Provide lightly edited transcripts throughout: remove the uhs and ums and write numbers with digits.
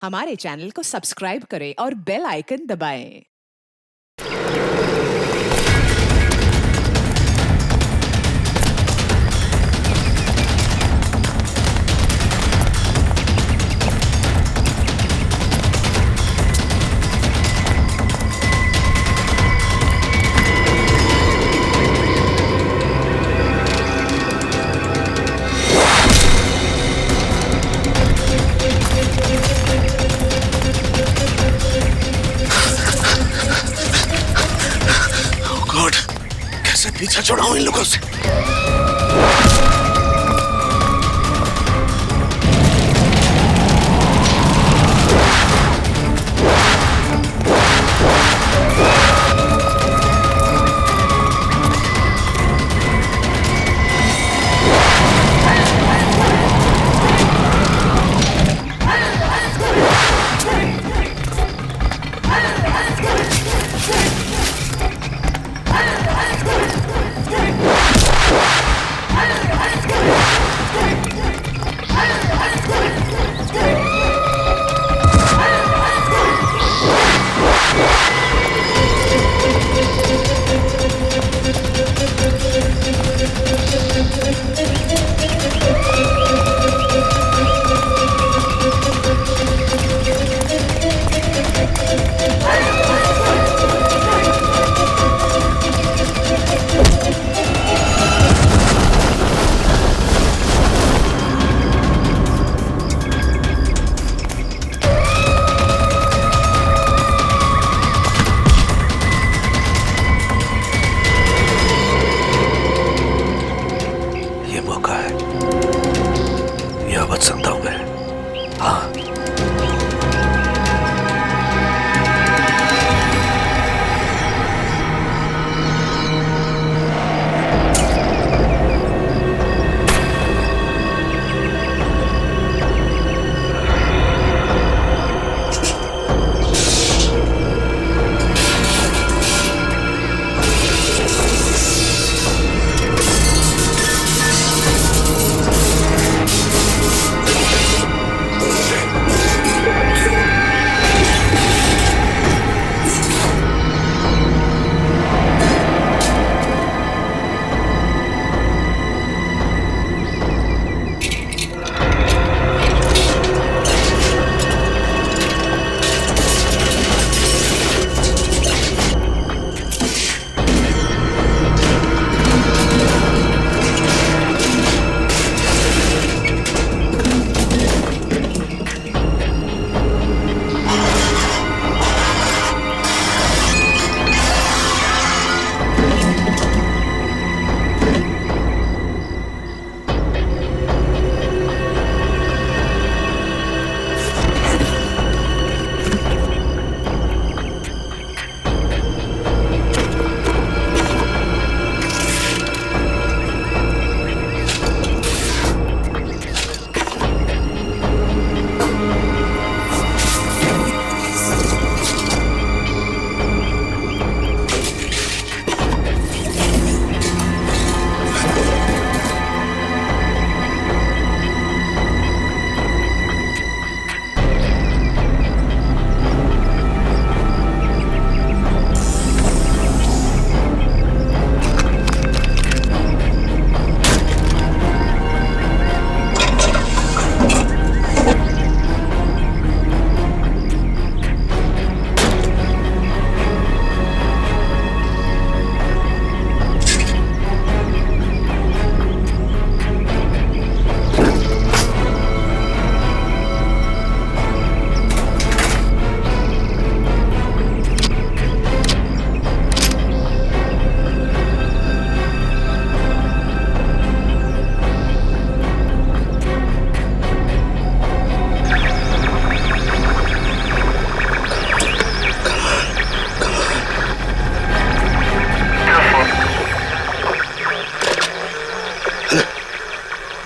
हमारे चैनल को सब्सक्राइब करें और बेल आइकन दबाएं। गॉड, कैसे पीछा छुड़ाऊं इन लोगों से। ये मौका है, यह बच सकता हूं मैं। हाँ,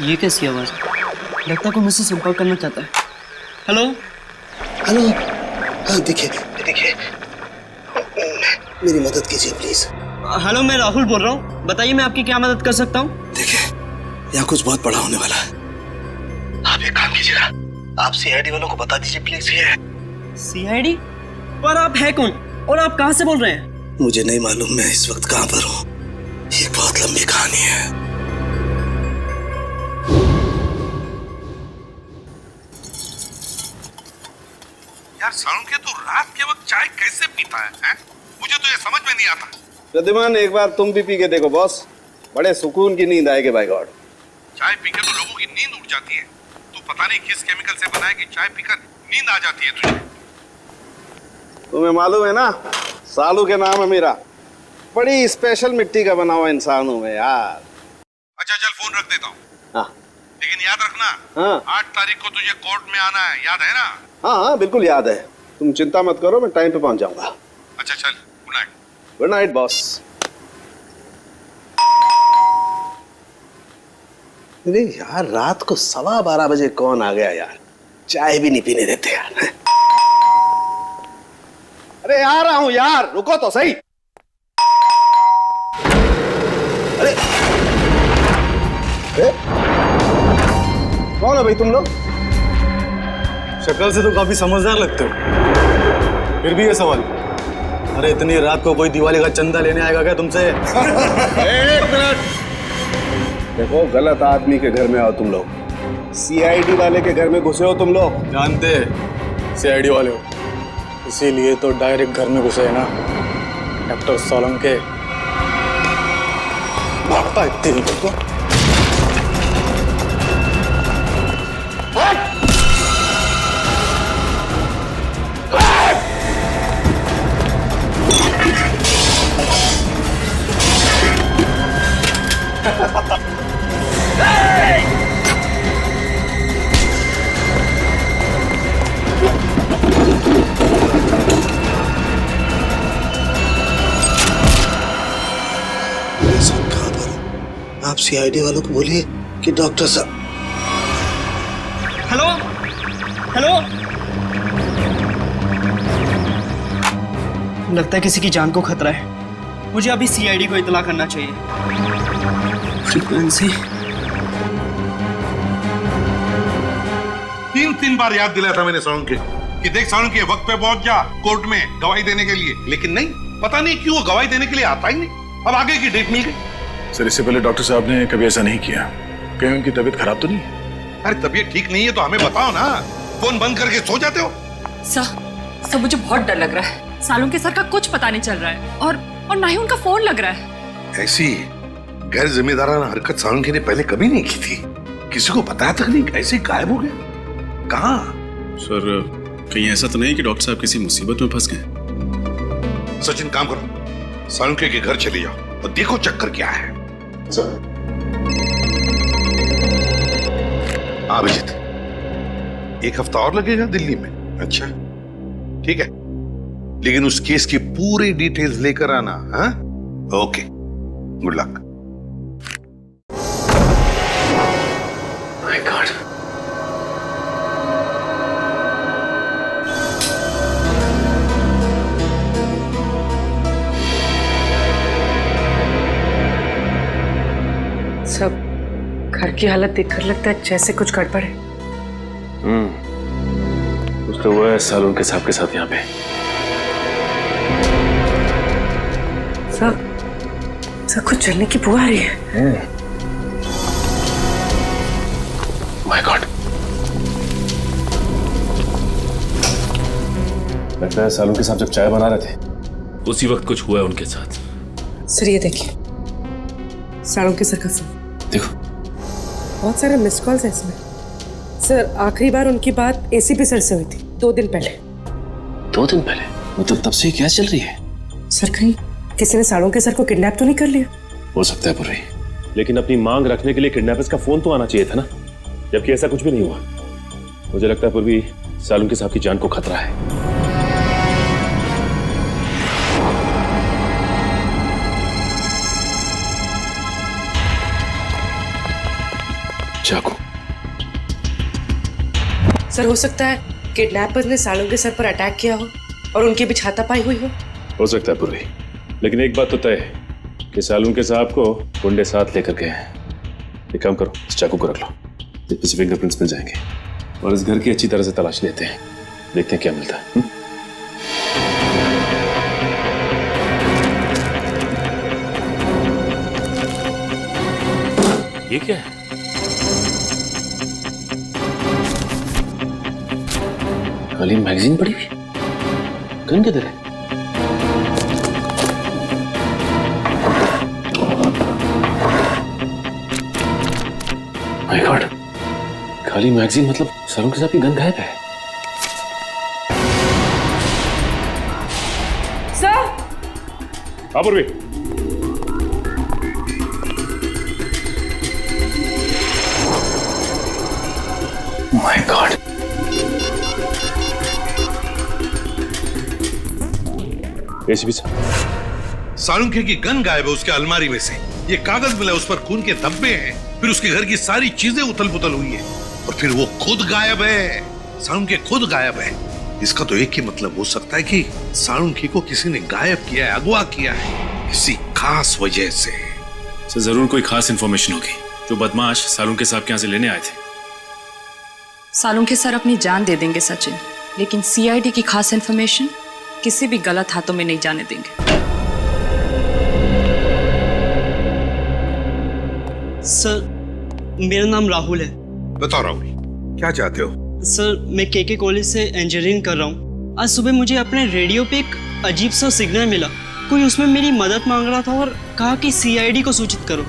ये कैसी आवाज? लगता है कोई मुझसे संपर्क करना चाहता है। हेलो हेलो, हाँ देखिए देखिए, मेरी मदद कीजिए प्लीज। हेलो, मैं राहुल बोल रहा हूँ। बताइए मैं आपकी क्या मदद कर सकता हूँ? देखिए, यहाँ कुछ बहुत बड़ा होने वाला है। आप एक काम कीजिएगा, आप सीआईडी वालों को बता दीजिए प्लीज। ये सीआईडी? पर आप है कौन और आप कहां से बोल रहे हैं? मुझे नहीं मालूम मैं इस वक्त कहां पर हूँ। ये बहुत लंबी कहानी है। यार सालुंखे तू रात के वक्त चाय कैसे पीता है? मुझे तो ये समझ में नहीं आता। प्रद्युमन एक बार तुम भी पी के देखो बॉस, बड़े सुकून की नींद आएगी बाय गॉड। चाय पीकर तो लोगों की नींद उड़ जाती है। तू पता नहीं किस केमिकल से बना है कि चाय पीकर नींद आ जाती है तुझे। तुम्हें मालूम है ना, सालू के नाम है मेरा। बड़ी स्पेशल मिट्टी का बना हुआ इंसान हूं मैं यार। अच्छा चल फोन रख देता हूँ। हाँ लेकिन याद रखना, हाँ 8 तारीख को तुझे कोर्ट में आना है, याद है ना? हाँ हाँ बिल्कुल याद है। तुम चिंता मत करो, मैं टाइम पे पहुंच जाऊंगा। अच्छा चल, good night. Good night boss. अरे यार रात को 12:15 बजे कौन आ गया यार? चाय भी नहीं पीने देते यार। अरे आ रहा हूं यार, रुको तो सही। अरे कौन है भाई तुम लोग? शक्ल से तो काफी समझदार लगते हो, फिर भी ये सवाल। अरे इतनी रात को कोई दिवाली का चंदा लेने आएगा क्या तुमसे? एक मिनट देखो, गलत आदमी के घर में आओ तुम लोग। सीआईडी वाले के घर में घुसे हो तुम लोग। जानते सीआईडी वाले हो, इसीलिए तो डायरेक्ट घर में घुसे है ना डॉक्टर सोलंके। भागता है तेरी को। आप सीआईडी वालों को बोलिए कि डॉक्टर साहब। हेलो हेलो, लगता है किसी की जान को खतरा है। मुझे अभी सीआईडी को इत्तला करना चाहिए। फ्रीक्वेंसी 3 बार याद दिलाया था मैंने सालुंखे कि देख सालुंखे वक्त पे पहुंच जा कोर्ट में गवाही देने के लिए, लेकिन नहीं, पता नहीं क्यों वो गवाही देने के लिए आता ही नहीं। अब आगे की डेट मिल गई। सर इससे पहले डॉक्टर साहब ने कभी ऐसा नहीं किया। कहीं उनकी तबीयत खराब तो नहीं है? अरे तबीयत ठीक नहीं है तो हमें बताओ ना, फोन बंद करके सो जाते हो। सर मुझे बहुत डर लग रहा है। सालुंखे सर का कुछ पता नहीं चल रहा है और ना ही उनका फोन लग रहा है। ऐसी गैर जिम्मेदाराना हरकत सालुंखे ने पहले कभी नहीं की थी। किसी को बताया तक नहीं, ऐसे गायब हो गया। कहाँ? सर कहीं ऐसा तो नहीं कि डॉक्टर साहब किसी मुसीबत में फंस गए? सचिन काम करो, सालुंखे के घर चले जाओ और देखो चक्कर क्या है। सर अभिजीत, 1 हफ्ता और लगेगा दिल्ली में? अच्छा ठीक है, लेकिन उस केस की पूरी डिटेल्स लेकर आना। हाँ okay, good luck. My God, सब घर की हालत देखकर लगता है जैसे कुछ गड़बड़ है। कुछ तो हुआ है सालुंखे साहब के साथ यहाँ पे। सब कुछ जलने की बुआ आ रही है। माय गॉड, लगता है सालुंखे साहब जब चाय बना रहे थे उसी वक्त कुछ हुआ है उनके साथ। सर ये देखिए, सालुंखे सर का फोन। देखो बहुत सारे मिस कॉल्स है इसमें। सर आखिरी बार उनकी बात एसीपी सर से हुई थी 2 दिन पहले। 2 दिन पहले? मतलब तब से क्या चल रही है? सर कहीं किसी ने सालुंखे सर को किडनैप तो नहीं कर लिया? हो सकता है पुर्री, लेकिन अपनी मांग रखने के लिए किडनैपर्स का फोन तो आना चाहिए था ना, जबकि ऐसा कुछ भी नहीं हुआ। मुझे लगता है पुर्री सालुंखे साहब की जान को खतरा है। चाकू। सर हो सकता है किडनैपर्स ने सालुंखे सर पर अटैक किया हो और उनके बीच हाथापाई हुई हो सकता है पुर्री, लेकिन एक बात तो तय है कि सालुंखे साहब को गुंडे साथ लेकर गए हैं। एक काम करो, इस चाकू को रख लो, इसमें से फिंगरप्रिंट्स मिल जाएंगे। और इस घर की अच्छी तरह से तलाश लेते हैं, देखते हैं क्या मिलता है। ये क्या है? खाली मैगजीन पड़ी हुई, गन किधर है? माय गॉड, खाली मैगजीन मतलब सालून के साथ की गन गायब है। Sir Apurvi, my God, ACP साहब, सालुंखे की गन गायब है उसके अलमारी में से। ये कागज मिला, उस पर खून के धब्बे हैं। फिर उसके घर की सारी चीजें उथल पुथल हुई है और फिर वो खुद गायब है। सालुंखे खुद गायब है। इसका तो एक ही मतलब हो सकता है कि सालुंखे को किसी ने गायब किया है, अगवा किया है किसी खास वजह से। सर जरूर कोई खास इंफॉर्मेशन होगी जो बदमाश सालुंखे साहब के यहाँ से लेने आए थे। सालुंखे सर अपनी जान दे देंगे सचिन, लेकिन सीआईडी की खास इंफॉर्मेशन किसी भी गलत हाथों में नहीं जाने देंगे। सर मेरा नाम राहुल है। बताओ राहुल, क्या चाहते हो? सर मैं केके कॉलेज से इंजीनियरिंग कर रहा हूँ। आज सुबह मुझे अपने रेडियो पे एक अजीब सा सिग्नल मिला। कोई उसमें मेरी मदद मांग रहा था और कहा कि सीआईडी को सूचित करो।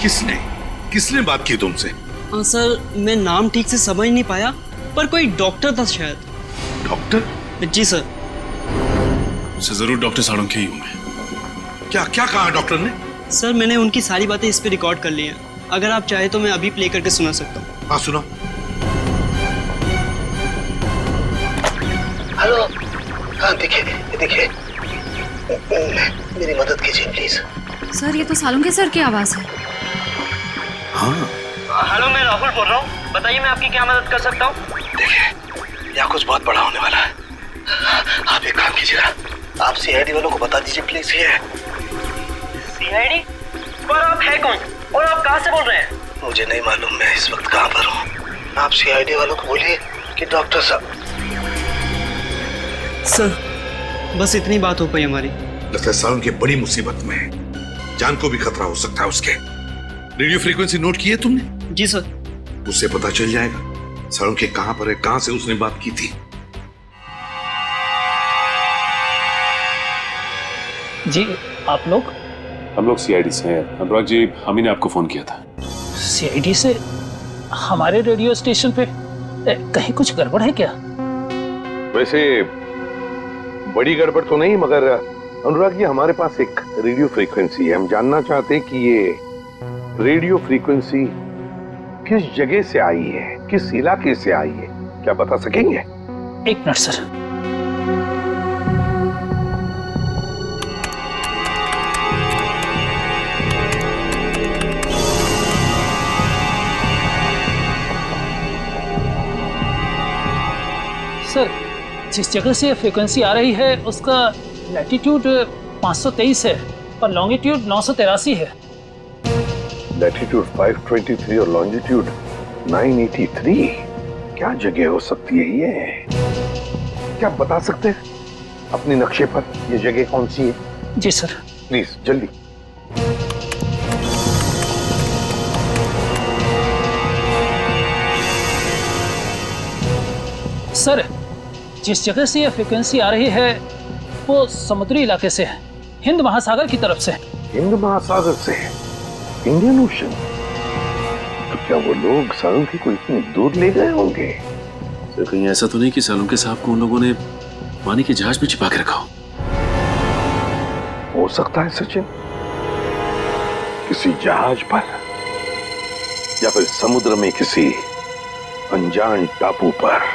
किसने बात की तुमसे? सर मैं नाम ठीक से समझ नहीं पाया, पर कोई डॉक्टर था शायद। डॉक्टर? जी सर। जरूर डॉक्टर सालुंखे ही होंगे। क्या कहा डॉक्टर ने? सर मैंने उनकी सारी बातें इस पे रिकॉर्ड कर ली हैं। अगर आप चाहे तो मैं अभी प्ले करके सुना सकता हूँ। हाँ सुना। हेलो, हाँ देखिए मेरी मदद कीजिए प्लीज। सर ये तो सालुंखे सर की आवाज है। हाँ हेलो मैं राहुल बोल रहा हूँ, बताइए मैं आपकी क्या मदद कर सकता हूँ। देखिए यहाँ कुछ बहुत बड़ा होने वाला है। आप एक काम कीजिएगा, आप सीआईडी वालों को बता दीजिए प्लीज। ये सीआईडी? पर आप है कौन और आप कहाँ से बोल रहे हैं? मुझे नहीं मालूम मैं इस वक्त कहाँ पर हूँ। आप सीआईडी वालों को बोलिए कि डॉक्टर साहब। सर बस इतनी बात हो पाई हमारी। लगता है सालुंखे बड़ी मुसीबत में है, जान को भी खतरा हो सकता है उसके। रेडियो फ्रीक्वेंसी नोट की है तुमने? जी सर। उससे पता चल जाएगा सालुंखे कहाँ पर है, कहाँ से उसने बात की थी। जी आप लोग? हम लोग सीआईडी से हैं। अनुराग जी, हम ही ने आपको फोन किया था। सीआईडी से? हमारे रेडियो स्टेशन पे कहीं कुछ गड़बड़ है क्या? वैसे बड़ी गड़बड़ तो नहीं, मगर अनुराग जी हमारे पास एक रेडियो फ्रीक्वेंसी है। हम जानना चाहते हैं कि ये रेडियो फ्रीक्वेंसी किस जगह से आई है, किस इलाके से आई है, क्या बता सकेंगे? एक मिनट सर। सर जिस जगह से फ्रीक्वेंसी आ रही है उसका लैटिट्यूड 523 है और लॉन्गिट्यूड 983 है। लैटिट्यूड 523 और लॉन्जिट्यूड 983। क्या जगह हो सकती है ये? क्या आप बता सकते हैं अपने नक्शे पर ये जगह कौन सी है? जी सर। प्लीज जल्दी। सर जिस जगह से यह फ्रीक्वेंसी आ रही है वो समुद्री इलाके से है, हिंद महासागर की तरफ से। हिंद महासागर से? Indian ocean? तो क्या वो लोग सालुंखे को इतनी दूर ले गए होंगे? सर कहीं ऐसा तो नहीं कि सालुंखे साहब को उन लोगों ने पानी के जहाज में छिपा के रखा हो सकता है सचिन, किसी जहाज पर या फिर समुद्र में किसी अनजान टापू पर।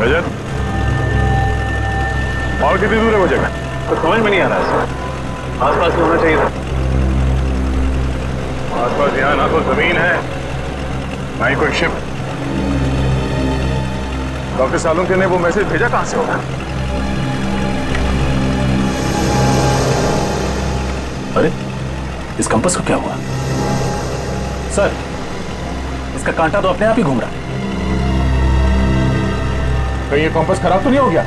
रजत, और कितनी दूर है वो जगह? तो समझ में नहीं आ रहा है सर, आसपास में होना चाहिए था। आसपास यहाँ ना तो जमीन है ना ही कोई शिप। डॉक्टर सालुंखे ने वो मैसेज भेजा कहां से होगा? अरे इस कंपास को क्या हुआ सर? इसका कांटा तो अपने आप ही घूम रहा है। कहीं ये कंपास खराब तो नहीं हो गया?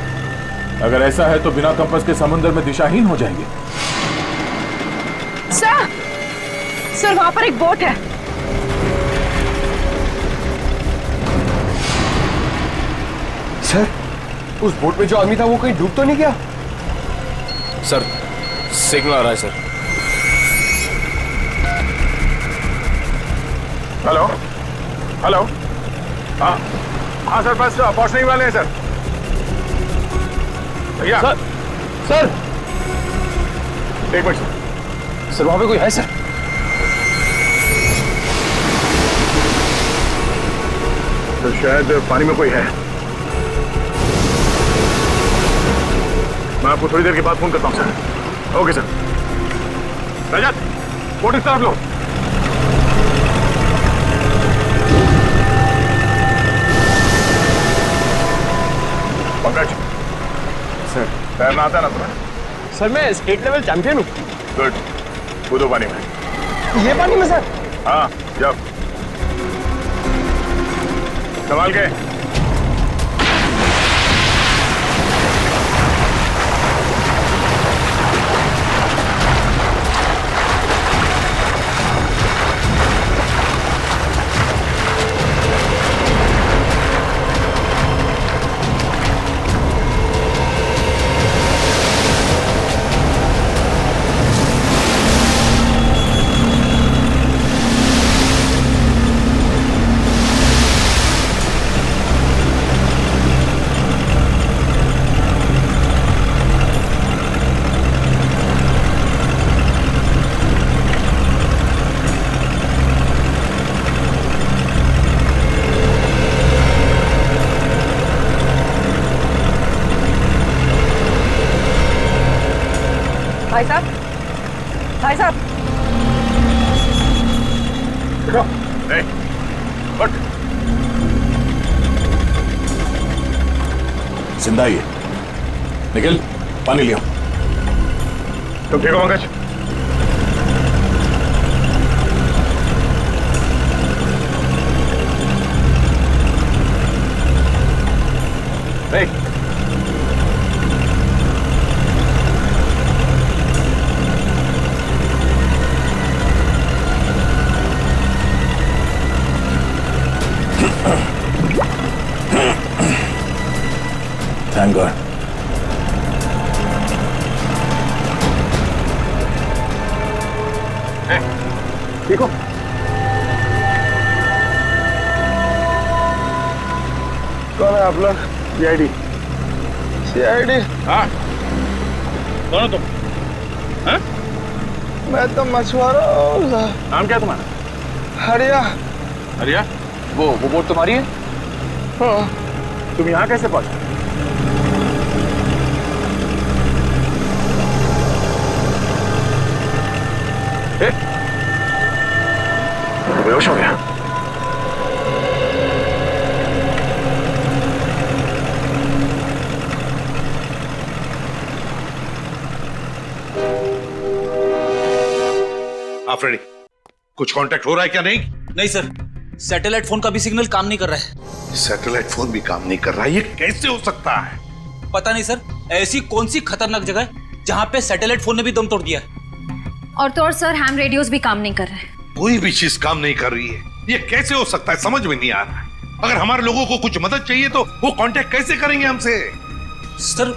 अगर ऐसा है तो बिना कंपास के समुद्र में दिशाहीन हो जाएंगे। सर वहां पर एक बोट है। सर, उस बोट में जो आदमी था वो कहीं डूब तो नहीं गया? सर सिग्नल आ रहा है सर। हेलो हेलो, हाँ हाँ सर, बस पहुंचने ही वाले हैं सर। भैया सर सर एक मिनट सर, वहां पे कोई है सर? तो शायद पानी में कोई है। मैं आपको थोड़ी देर के बाद फोन करता हूं sir. Okay sir. Rajat, boat इस तरफ लो। पंकज सर तैरना आता है ना तुम्हें? सर मैं स्टेट लेवल चैंपियन हूँ। गुड, कूदो पानी में। ये पानी में सर? हाँ, जब संभाल के। भाई साहब, भाई साहब, नहीं, उठ। जिंदा ही है। निखिल पानी लिया। तुम ठीक हो पंकज? नहीं, थैंक गॉड। ठीक हो? कौन है आप लोग? सीआईडी। सीआईडी? हाँ। कौन हो तुम? हाँ? मैं तो मछुआरा हूँ। नाम क्या तुम्हारा? हरिया। हरिया? वो बोट तुम्हारी है? हाँ। तुम यहाँ कैसे पहुंचे? बेहोश हो गया। आफरीदी, कुछ कांटेक्ट हो रहा है क्या? नहीं नहीं सर, सैटेलाइट फोन का भी सिग्नल काम नहीं कर रहा है। सैटेलाइट फोन भी काम नहीं कर रहा है, ये कैसे हो सकता है? पता नहीं सर, ऐसी कौन सी खतरनाक जगह है जहां पे सैटेलाइट फोन ने भी दम तोड़ दिया है। और तो और सर, हैम रेडियोस भी काम नहीं कर रहे हैं। कोई भी चीज काम नहीं कर रही है, ये कैसे हो सकता है? समझ में नहीं आ रहा है। अगर हमारे लोगों को कुछ मदद चाहिए तो वो कांटेक्ट कैसे करेंगे हमसे? सर,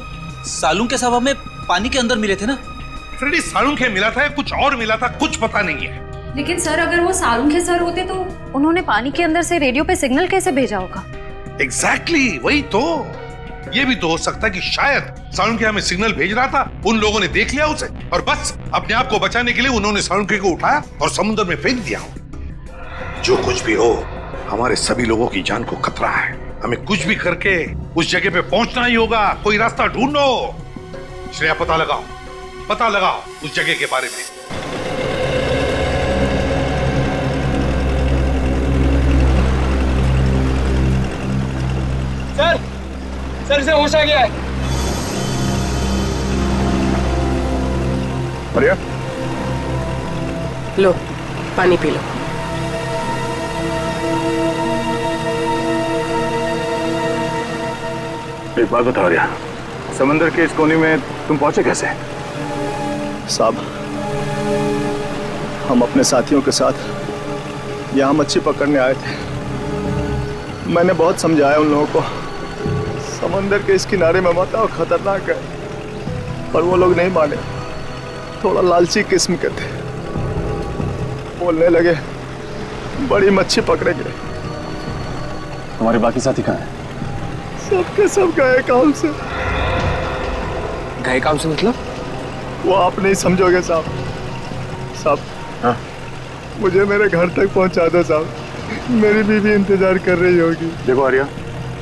सालुंखे साहब हमें पानी के अंदर मिले थे ना। फ्रेडी, सालुंखे मिला था या कुछ और मिला था, कुछ पता नहीं है। लेकिन सर, अगर वो सालुंखे सर होते तो उन्होंने पानी के अंदर से रेडियो पे सिग्नल कैसे भेजा होगा? एग्जैक्टली, वही तो। ये भी तो हो सकता है कि शायद सालुंखे हमें सिग्नल भेज रहा था, उन लोगों ने देख लिया उसे और बस अपने आप को बचाने के लिए उन्होंने सालुंखे को उठाया और समुद्र में फेंक दिया। जो कुछ भी हो, हमारे सभी लोगों की जान को खतरा है। हमें कुछ भी करके उस जगह पे पहुंचना ही होगा। कोई रास्ता ढूंढो। श्रेया, पता लगाओ उस जगह के बारे में। सर इसे होश आ गया है। बढ़िया। लो पानी पी लो। एक बात बता रिया, समंदर के इस कोने में तुम पहुंचे कैसे? साहब, हम अपने साथियों के साथ यहाँ मच्छी पकड़ने आए थे। मैंने बहुत समझाया उन लोगों को, समंदर के इस किनारे में मत आओ, खतरनाक है, पर वो लोग नहीं माने। थोड़ा लालची किस्म के थे। बोलने लगे बड़ी मच्छी पकड़ेंगे। हमारे बाकी साथी कहाँ हैं? सबके सब गए काम से। गए काम से मतलब? वो आप नहीं समझोगे साहब। हाँ? मुझे मेरे घर तक पहुंचा दो साहब, मेरी बीवी इंतजार कर रही होगी। देखो आर्या,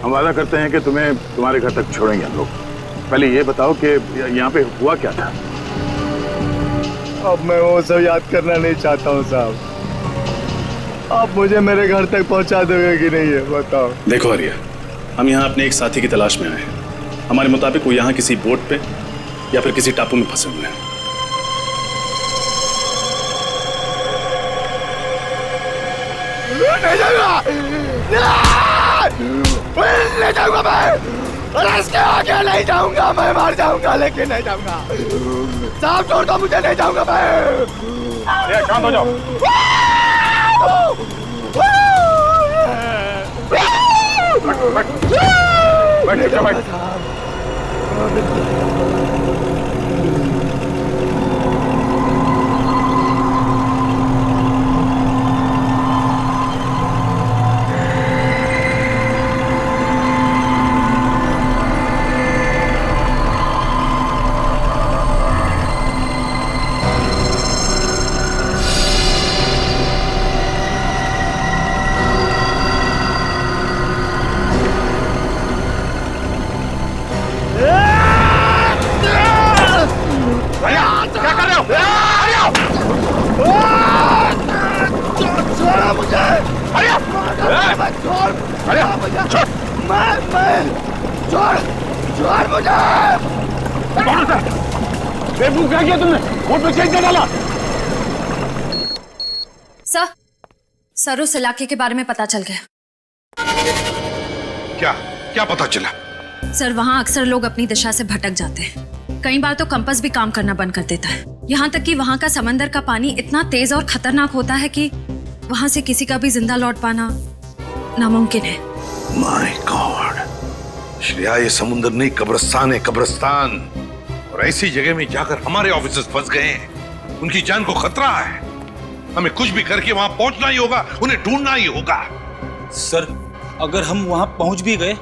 हम वादा करते हैं कि तुम्हें तुम्हारे घर तक छोड़ेंगे हम लोग। पहले ये बताओ कि यहाँ पे हुआ क्या था? अब मैं वो सब याद करना नहीं चाहता हूँ साहब। आप मुझे मेरे घर तक पहुंचा दोगे कि नहीं है बताओ। देखो आर्या, हम यहाँ अपने एक साथी की तलाश में आए हैं। हमारे मुताबिक वो यहाँ किसी बोट पे या फिर किसी टापू में फंसे हुए हैं। नहीं जाऊंगा, नहीं जाऊंगा मैं। अरे इसके आगे नहीं जाऊंगा, मैं मर जाऊंगा लेकिन नहीं जाऊंगा। साहब छोड़ दो मुझे, नहीं जाऊंगा मैं। शांत हो जाओ। बैठ। सर उस इलाके के बारे में पता चल गया। क्या पता चला? सर वहाँ अक्सर लोग अपनी दिशा से भटक जाते हैं। कई बार तो कंपास भी काम करना बंद कर देता है। यहाँ तक कि वहाँ का समंदर का पानी इतना तेज और खतरनाक होता है कि वहाँ से किसी का भी जिंदा लौट पाना नामुमकिन है। माय गॉड, श्रेया, ये समुद्र नहीं कब्रिस्तान है, कब्रिस्तान। और ऐसी जगह में जाकर हमारे ऑफिसर्स फंस गए हैं। उनकी जान को खतरा है। हमें कुछ भी करके वहां पहुंचना ही होगा, उन्हें ढूंढना ही होगा। सर, अगर हम वहां पहुंच भी गए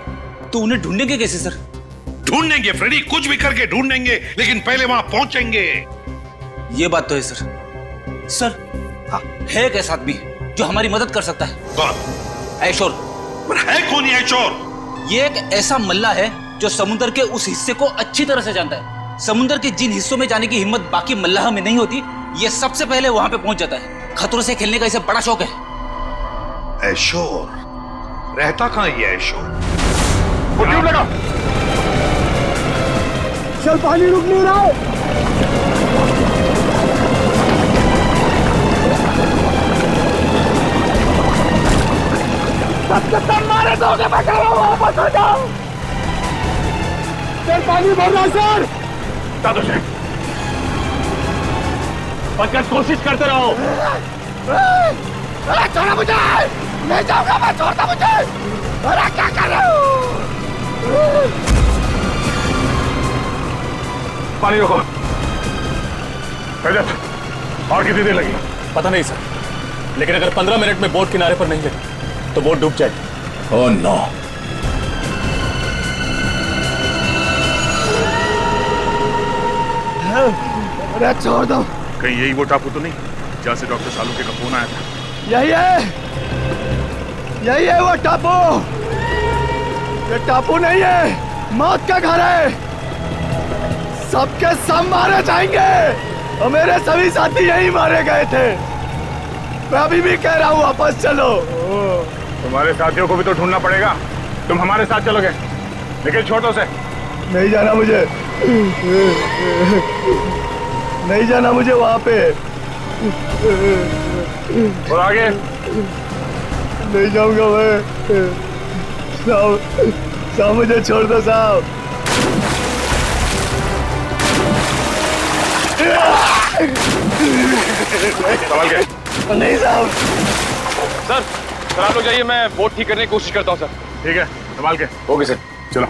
तो उन्हें ढूंढेंगे कैसे सर? ढूंढेंगे फ्रेडी, कुछ भी करके ढूंढेंगे, लेकिन पहले वहां पहुंचेंगे। ये बात तो है सर। सर, हाँ, है एक ऐसा आदमी जो हमारी मदद कर सकता है। कौन? ऐशोर। है कौन ये ऐशोर? ये एक ऐसा मल्ला है जो समुद्र के उस हिस्से को अच्छी तरह से जानता है। समुद्र के जिन हिस्सों में जाने की हिम्मत बाकी मल्लाह में नहीं होती, ये सबसे पहले वहां पे पहुंच जाता है। खतरों से खेलने का इसे बड़ा शौक है। ऐशोर रहता कहां ये ऐशोर? लगा। चल, पानी रुक नहीं रहा। मारे दोगे, मैं कह रहा हूं वापस हो जाओ। सर पानी भर रहा सर। बचकर कोशिश करते रहो। छोड़ा मुझे, नहीं जाऊंगा मैं, छोड़ता मुझे। अरे क्या कर रहे हो? पानी रोको। और कितनी देर लगी? पता नहीं सर, लेकिन अगर 15 मिनट में बोट किनारे पर नहीं लगी तो बोट डूब जाएगी। Oh no. अरे छोड़ दो। कहीं यही वो टापू तो नहीं जहाँ से डॉक्टर सालुंखे का फोन आया था? यही है वो टापू। ये टापू नहीं है, मौत का घर है। सबके सब मारे जाएंगे और मेरे सभी साथी यही मारे गए थे। मैं अभी भी कह रहा हूँ वापस चलो। तुम्हारे साथियों को भी तो ढूंढना पड़ेगा। तुम हमारे साथ चलोगे? लेकिन छोटों से नहीं जाना मुझे, नहीं जाना मुझे वहां पे। और आगे नहीं जाऊंगा मैं। साहब, साहब मुझे छोड़ दो साहब। संभाल के। नहीं साहब। सर आप लोग जाइए, मैं बोट ठीक करने की कोशिश करता हूँ सर। ठीक है, संभाल के। ओके सर, चलो।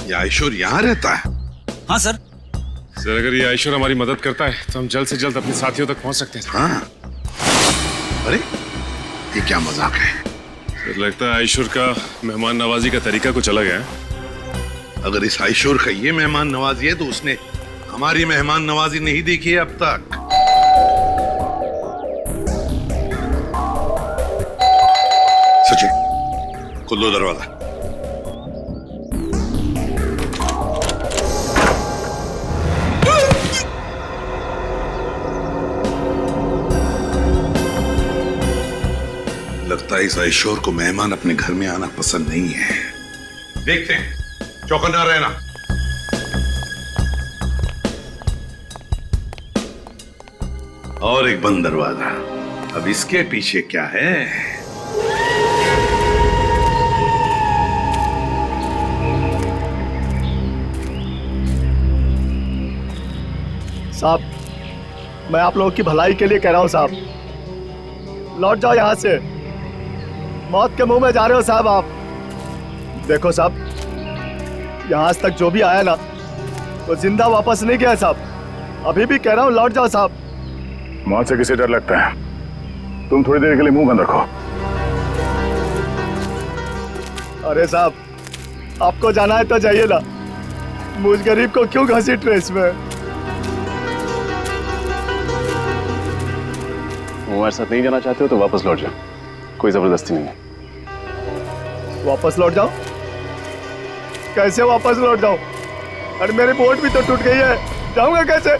ये आयशोर यहाँ रहता है? हाँ सर। सर अगर ये आयशोर हमारी मदद करता है तो हम जल्द से जल्द अपने साथियों तक पहुंच सकते हैं। हाँ। अरे ये क्या मजाक है? सर लगता है आयशोर का मेहमान नवाजी का तरीका कुछ अलग है। अगर इस आयशोर का ये मेहमान नवाजी है तो उसने हमारी मेहमान नवाजी नहीं देखी है अब तक। सचिन खोल दो दरवाजा। लगता है इस आयशोर को मेहमान अपने घर में आना पसंद नहीं है। देखते हैं, चौकन्ना रहना। और एक बंद दरवाजा। अब इसके पीछे क्या है? साहब, मैं आप लोगों की भलाई के लिए कह रहा हूं साहब, लौट जाओ यहां से। मौत के मुंह में जा रहे हो साहब आप। देखो साहब, यहां आज तक जो भी आया ना वो जिंदा वापस नहीं गया साहब। अभी भी कह रहा हूं लौट जाओ साहब। मौत से किसे डर लगता है? तुम थोड़ी देर के लिए मुंह बंद रखो। अरे साहब, आपको जाना है तो जाइए ना, मुझ गरीब को क्यों घसीट रहे इसमें? हमारे साथ नहीं जाना चाहते हो तो वापस लौट जाओ, कोई जबरदस्ती नहीं है। वापस लौट जाओ? कैसे वापस लौट जाऊं? अरे मेरी बोट भी तो टूट गई है, जाऊंगा कैसे?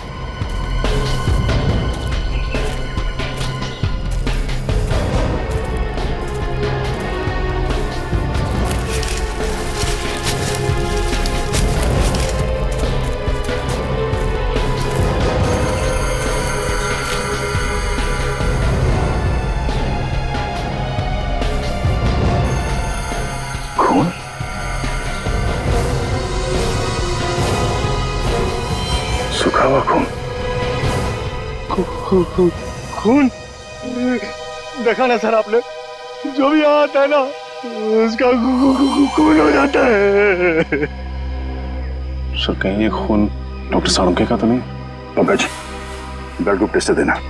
खून देखा ना सर आपने, जो भी यहाँ आता है ना उसका खून हो जाता है। सर कहीं ये खून डॉक्टर साळुंखे का तो नहीं? पंकज, ब्लड ग्रुप टेस्ट देना।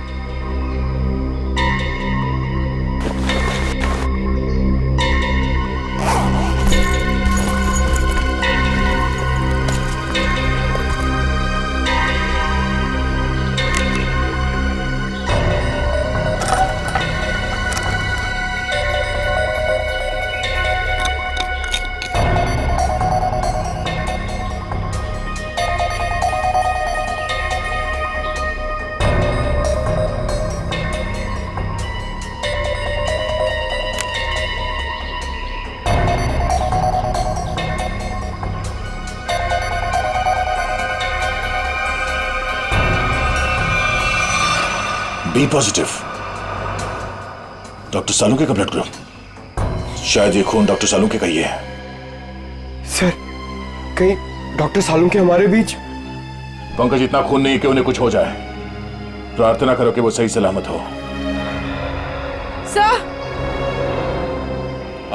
बी पॉजिटिव, डॉक्टर साळुंखे का ब्लड ग्रुप। शायद ये खून डॉक्टर साळुंखे का ही है। सर कहीं डॉक्टर साळुंखे हमारे बीच? पंकज, इतना खून नहीं कि उन्हें कुछ हो जाए। प्रार्थना करो कि वो सही सलामत हो। सर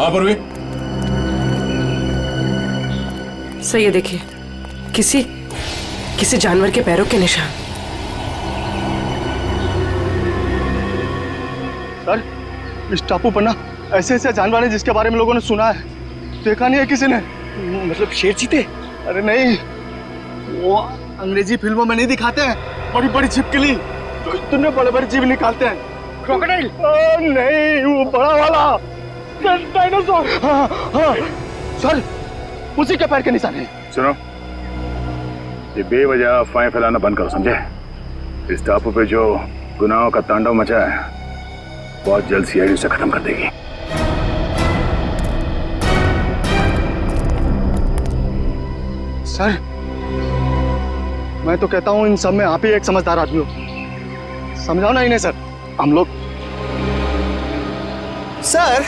हाँ परवी, सर ये देखिए, किसी जानवर के पैरों के निशान। सर, इस टापू पर ना ऐसे ऐसे जानवर हैं जिसके बारे में लोगों ने सुना है, देखा नहीं है किसी ने। मतलब शेर चीते? अरे नहीं, वो अंग्रेजी फिल्मों में नहीं दिखाते हैं, बड़ी बड़ी छिपकली जो इतने बड़े बड़े जीव निकालते हैं। क्रोकोडाइल? नहीं, वो बड़ा वाला डायनासोर। हाँ हाँ सर, उसी के पैर के निशान हैं। सुनो, ये बेवजह अफवाहें फैलाना बंद करो, समझे? इस टापू पे जो गुनाहों का तांडव मचा है, बहुत जल्द सीआईडी उसे खत्म कर देगी। सर, मैं तो कहता हूँ इन सब में आप ही एक समझदार आदमी हो, समझाओ ना इन्हें सर। हम लोग सर,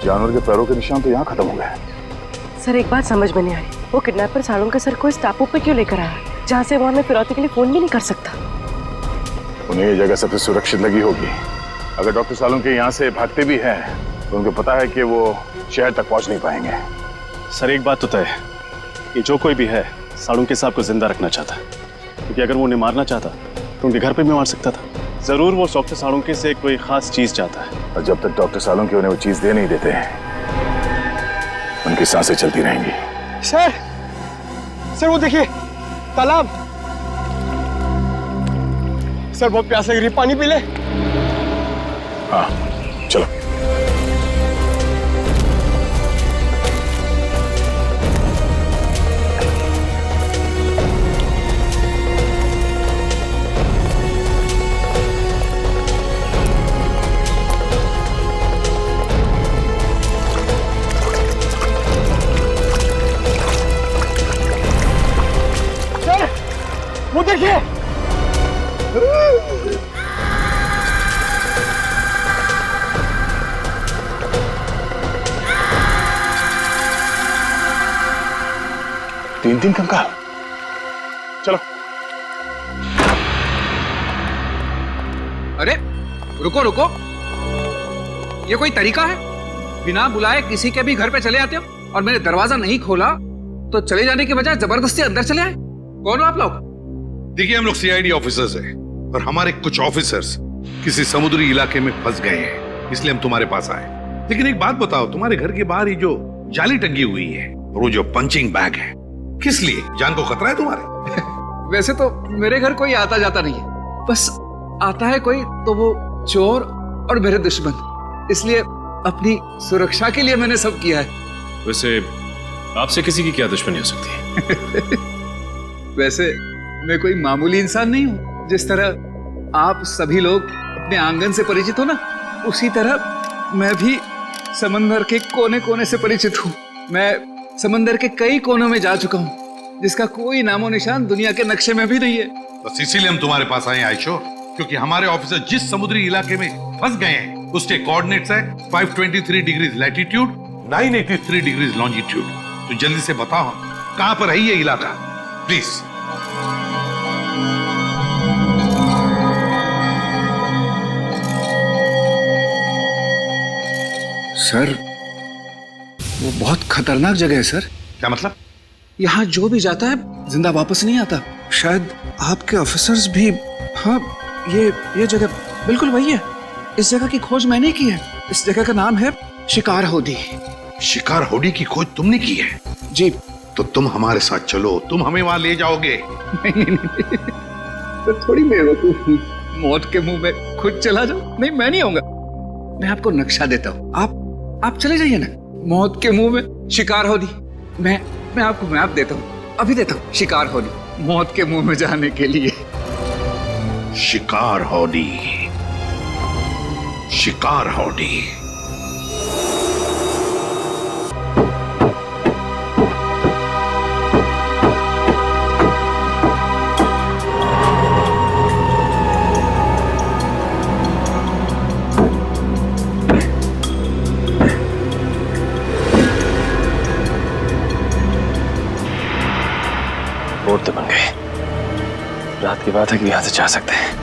जानवर के पैरों के निशान तो यहाँ खत्म हो गए। सर एक बात समझ में नहीं आ रही, वो किडनैपर सालों के सर को इस टापू पे क्यों लेकर आया, जहाँ से वो हमें फिरौती के लिए फोन भी नहीं कर सकता। उन्हें ये जगह सबसे सुरक्षित लगी होगी। अगर डॉक्टर सालों के यहाँ से भागते भी हैं तो उनको पता है कि वो शहर तक पहुँच नहीं पाएंगे। सर एक बात तो तय है कि जो कोई भी है सालुंके साहब को जिंदा रखना चाहता, क्योंकि अगर वो उन्हें मारना चाहता तो उनके घर पे भी मार सकता था। जरूर वो डॉक्टर सालुंके से कोई खास चीज चाहता है, और जब तक डॉक्टर सालोंके उन्हें वो चीज दे नहीं देते हैं, उनकी सांसें चलती रहेंगी। सर वो देखिए, तालाब। सर बहुत प्यास लग रही है, पानी पी ले। हाँ चलो। वो देखिए, तीन कंकाल। चलो। अरे रुको रुको, ये कोई तरीका है? बिना बुलाए किसी के भी घर पे चले आते हो और मैंने दरवाजा नहीं खोला तो चले जाने के बजाय जबरदस्ती अंदर चले आए। कौन हो आप लोग? देखिए, हम लोग सीआईडी ऑफिसर्स हैं और हमारे कुछ ऑफिसर्स किसी समुद्री इलाके में फंस गए हैं, इसलिए हम तुम्हारे पास आए। लेकिन एक बात बताओ, तुम्हारे घर के बाहर ही जो जाली टंगी हुई है और वो जो पंचिंग बैग है, किस लिए? जान को खतरा है तुम्हारे? वैसे तो मेरे घर कोई आता जाता नहीं है, बस आता है कोई तो वो चोर और मेरे दुश्मन, इसलिए अपनी सुरक्षा के लिए मैंने सब किया है। वैसे आपसे किसी की क्या दुश्मनी हो सकती है? वैसे मैं कोई मामूली इंसान नहीं हूँ। जिस तरह आप सभी लोग अपने आंगन से परिचित हो ना, उसी तरह मैं भी समंदर के कोने कोने से परिचित हूँ। मैं समंदर के कई कोनों में जा चुका हूँ, जिसका कोई नामो निशान दुनिया के नक्शे में भी नहीं है। बस इसीलिए हम तुम्हारे पास आए आयशो, क्योंकि हमारे ऑफिसर जिस समुद्री इलाके में फंस गए हैं उसके कोऑर्डिनेट्स है 523 डिग्रीज लैटिट्यूड, 983 डिग्रीज लॉन्जिट्यूड। तो जल्दी से बताओ कहां पर है ये इलाका, प्लीज। सर वो बहुत खतरनाक जगह है सर। क्या मतलब? यहाँ जो भी जाता है जिंदा वापस नहीं आता। शायद आपके ऑफिसर्स भी। हाँ, ये जगह बिल्कुल वही है। इस जगह की खोज मैंने की है। इस जगह का नाम है शिकार होडी। शिकार होडी की खोज तुमने की है? जी। तो तुम हमारे साथ चलो, तुम हमें वहां ले जाओगे। नहीं, तो थोड़ी बेवकूफ हूँ, मौत के मुंह में खुद चला जाओ। नहीं, मैं नहीं आऊंगा। मैं आपको नक्शा देता हूँ, आप चले जाइए ना। मौत के मुंह में शिकार होडी। मैं आपको मैप देता हूँ, अभी देता हूँ। शिकार होडी, मौत के मुंह में जाने के लिए। शिकार होडी, शिकार होडी। बोर्ड तो बन गए। रात की बात है कि यहाँ से जा सकते हैं।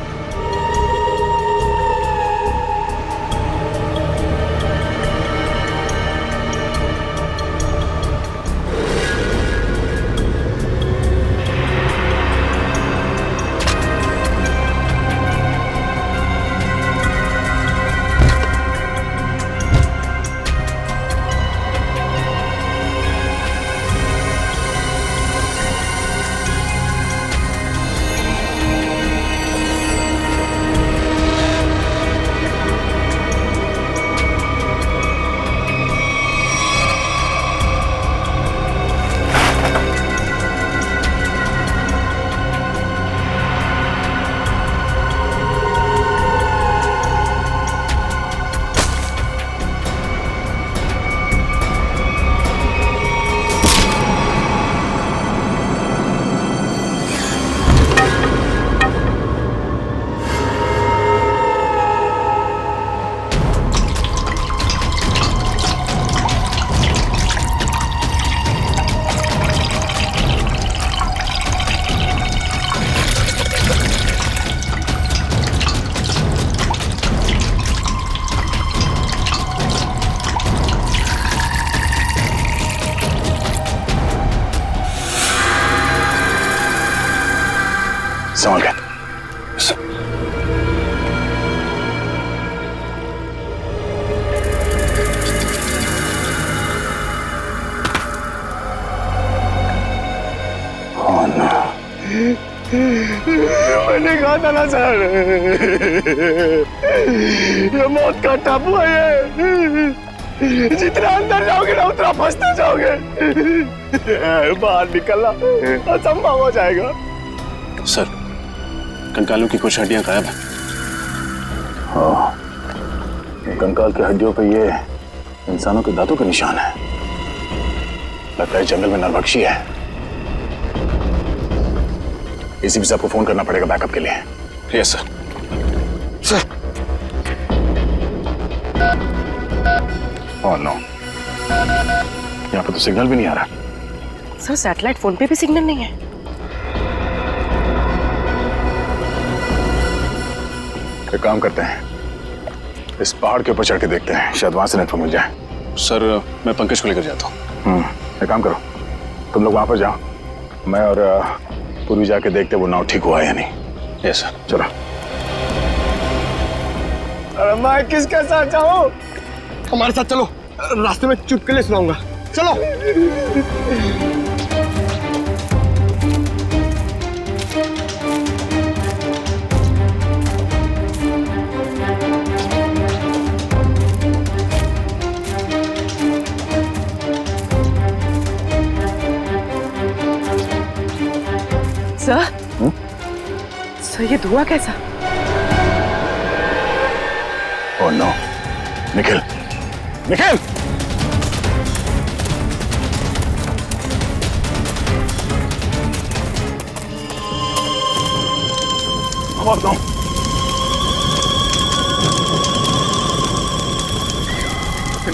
संभाल के। मैंने कहा था ना सर, ये मौत का टापू है ये। जितना अंदर जाओगे ना उतना फंसते जाओगे। बाहर निकलना असंभव हो जाएगा। सर, कंकालों की कुछ हड्डियां गायब हैं। हाँ, कंकाल की हड्डियों पे ये इंसानों के दांतों के निशान है। लगता है जंगल में नरभक्षी है। एसीपी साहब को फोन करना पड़ेगा बैकअप के लिए। Yes sir. Sir. Oh no, यहाँ पे तो सिग्नल भी नहीं आ रहा। सर, सैटेलाइट फोन पे भी सिग्नल नहीं है। एक काम करते हैं, इस पहाड़ के ऊपर चढ़ के देखते हैं, शायद वहां से नेटवर्क मिल जाए। सर, मैं पंकज को लेकर जाता हूँ। एक काम करो, तुम लोग वहां पर जाओ, मैं और पूर्वी जाके देखते वो नाव ठीक हुआ है या नहीं। Yes sir. चलो। अरे मैं किसके साथ जाऊं? हमारे साथ चलो, रास्ते में चुटकुले सुनाऊंगा। चलो। सर, ये धुआं कैसा? Oh no, Nikhil, Nikhil! और नो,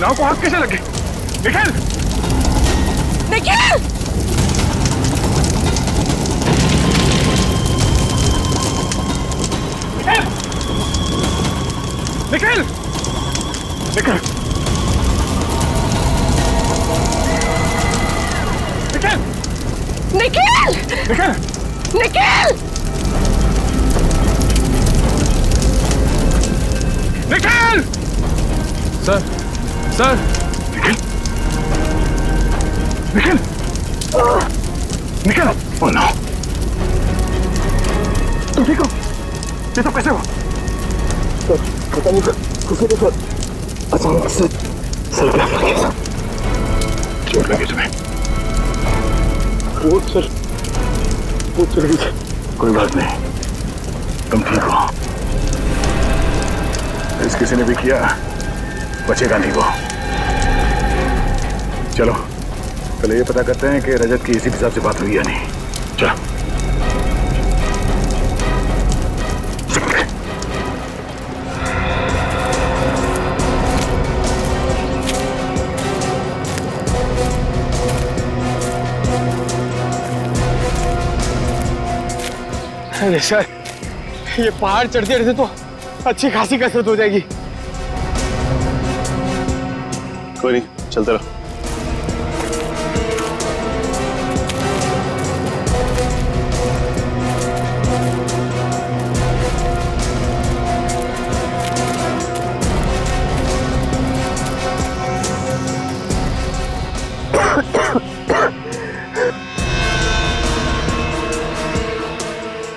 नाव को आग कैसे लगे? Nikhil! Nikhil! Nikhil! Nikhil! Nikhil! Nikhil! Nikhil! Nikhil! Nikhil! Sir, sir! Nikhil! Nikhil! Nikhil! Oh no! तुम ठीक हो? ये सब कैसे हुआ? पता नहीं सर, किसी के साथ अचानक से सर पे लग गया सर। चोट लगी तुम्हें? वो सर, वो चल गई सर। कोई बात नहीं, तुम ठीक हो। इस किसी ने भी किया, बचेगा नहीं वो। चलो, पहले ये पता करते हैं कि रजत की एसीपी साहब से बात हुई या नहीं। चलो। अरे सर, ये पहाड़ चढ़ते चढ़ते तो अच्छी खासी कसरत हो जाएगी। कोई नहीं, चलते रहो।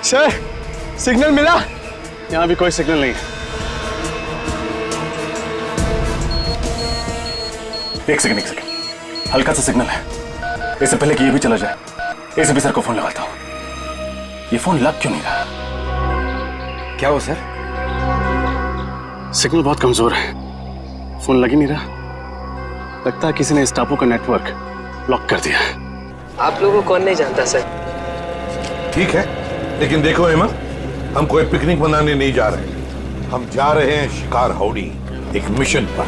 सर, सिग्नल मिला? यहाँ भी कोई सिग्नल नहीं है। एक सेकंड, हल्का सा सिग्नल है। इससे पहले कि ये भी चला जाए, एसीपी सर को फोन लगाता हूँ। ये फोन लग क्यों नहीं रहा? क्या हो सर? सिग्नल बहुत कमजोर है, फोन लग ही नहीं रहा। लगता है किसी ने इस टापू का नेटवर्क ब्लॉक कर दिया है। आप लोगों को कौन नहीं जानता सर। ठीक है, लेकिन देखो हेमा, हम कोई पिकनिक मनाने नहीं जा रहे। हम जा रहे हैं शिकार हाउडी, एक मिशन पर।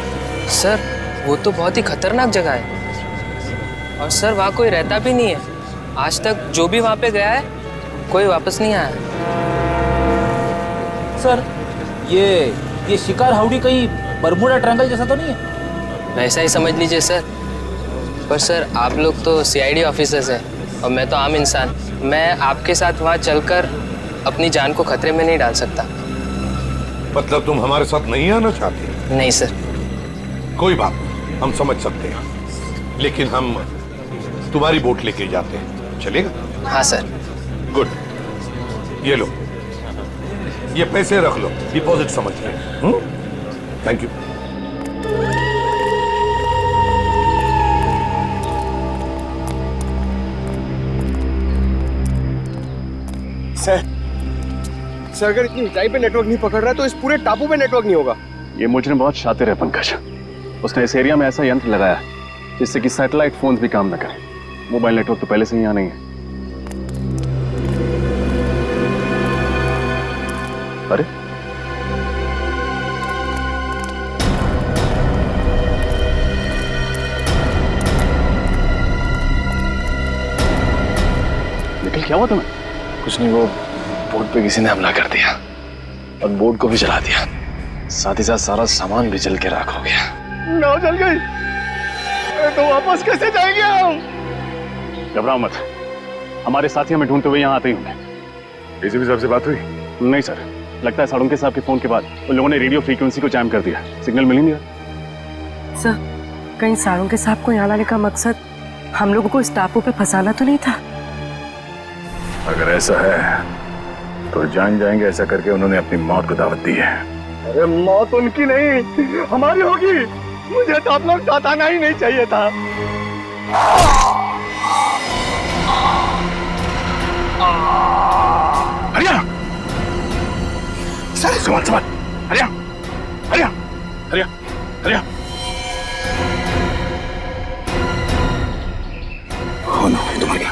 सर, वो तो बहुत ही खतरनाक जगह है और सर वहाँ कोई रहता भी नहीं है। आज तक जो भी वहाँ पे गया है कोई वापस नहीं आया। सर, ये शिकार हाउडी कहीं बरमूडा ट्रायंगल जैसा तो नहीं है? वैसा ही समझ लीजिए सर। पर सर, आप लोग तो सीआईडी ऑफिसर्स हैं और मैं तो आम इंसान। मैं आपके साथ वहाँ चलकर अपनी जान को खतरे में नहीं डाल सकता। मतलब तुम हमारे साथ नहीं आना चाहते? नहीं सर। कोई बात नहीं, हम समझ सकते हैं, लेकिन हम तुम्हारी बोट लेके जाते हैं, चलेगा? हाँ सर। गुड, ये लो, ये पैसे रख लो, डिपॉजिट समझ ले। Thank you. सर, अगर इतनी ऊंचाई पे नेटवर्क नहीं पकड़ रहा तो इस पूरे टापू पे नेटवर्क नहीं होगा। ये मुजरिम बहुत शातिर है पंकज। उसने इस एरिया में ऐसा यंत्र लगाया जिससे कि सैटेलाइट फोन्स भी काम न करें। मोबाइल नेटवर्क तो पहले से ही यहाँ नहीं है। अरे निखिल, क्या हुआ तुम्हें? कुछ नहीं, वो बोट पे किसी ने हमला कर दिया और बोट को भी जला दिया। साथ ही साथ सारा सामान भी जल के राख हो गया। नाव जल गई तो वापस कैसे जाएंगे हम? घबराओ मत, हमारे साथी हमें ढूंढते हुए यहाँ आते ही होंगे। एसीपी साहब से बात हुई? नहीं सर, लगता है साड़ुंके साहब के फोन के बाद उन लोगों ने रेडियो फ्रीक्वेंसी को जैम कर दिया। सिग्नल मिल ही नहीं रहा। सर, कहीं साड़ुंके साहब को यहाँ लाने का मकसद हम लोगों को इस टापू पे फंसाना तो नहीं था? अगर ऐसा है तो जान जाएंगे। ऐसा करके उन्होंने अपनी मौत को दावत दी है। अरे मौत उनकी नहीं, हमारी होगी। मुझे तो आप लोग साथ आना ही नहीं चाहिए था। हरिया सर, संभाल। हरिया हरिया हरिया हरिया। कौन हो तुम्हारा?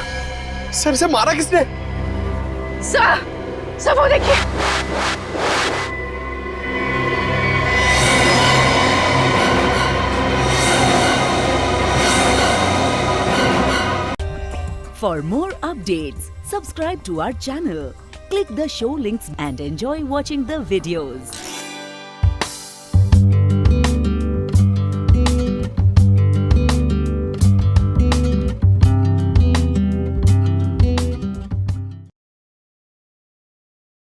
सर से मारा किसने? सर, वो देखिए। For more updates, subscribe to our channel, click the show links and enjoy watching the videos.